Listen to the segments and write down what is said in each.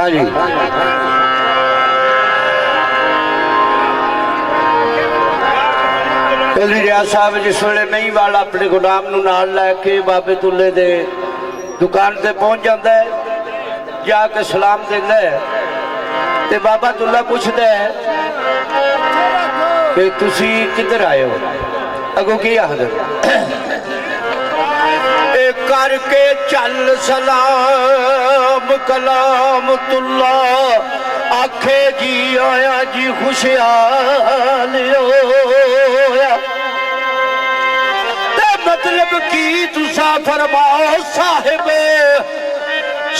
हाँ जी रियाज साहब जिस वे नहीं वाला अपने गुलाम नूं नाल लैके बाबे तुले दे दुकान ते पहुंच जाता है, जाके सलाम देंदा है ते बाबा तुला पूछदा है कि तुसी किधर आए हो। अगों की आखदे करके चल सलाम कलाम तुल्ला आखे जी आया जी खुशहाल होया। मतलब की तुसा फरमाओ साहिब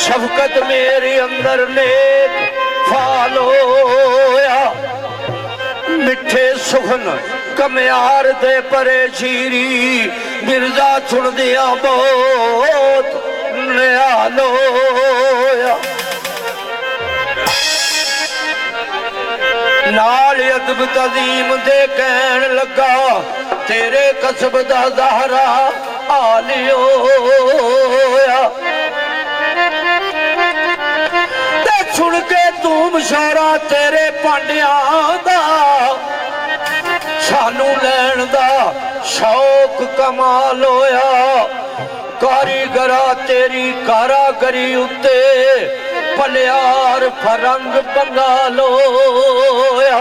शफकत मेरे अंदर नेक फाल होया। मिठे सुखन कमयार दे परे शीरी मिर्जा सुन दिया बहुत निहाल होया। नाल अदब तजीम दे कहन लगा तेरे कसब दा ज़हरा हाल होया। ते सुन के धूम शारा तेरे पांडिया दा सानू लैन दा शौक कमाल होया। कारीगरा तेरी कारागरी उत्ते पलियार फरंग बंगाल होया।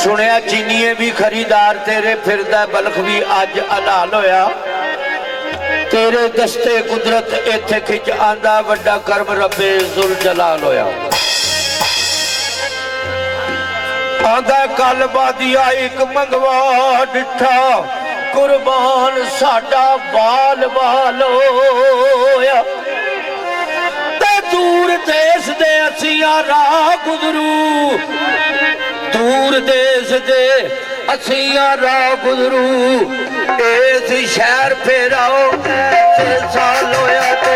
सुनिया चीनीए भी खरीदार तेरे फिरदा बल्ख भी अज हलाल होया। तेरे दस्ते कुदरत इत्थे खिच आंदा वड्डा कर्म रब्बे जुल जलाल होया। आंदा कल बादिया एक मंगवा डिठा कुर्बान साडा बाल बाल होया। ते दूर देश दे असिया राह गुजरू दूर देश दे असिया राह गुजरू इस शहर फेराओ साल होया ते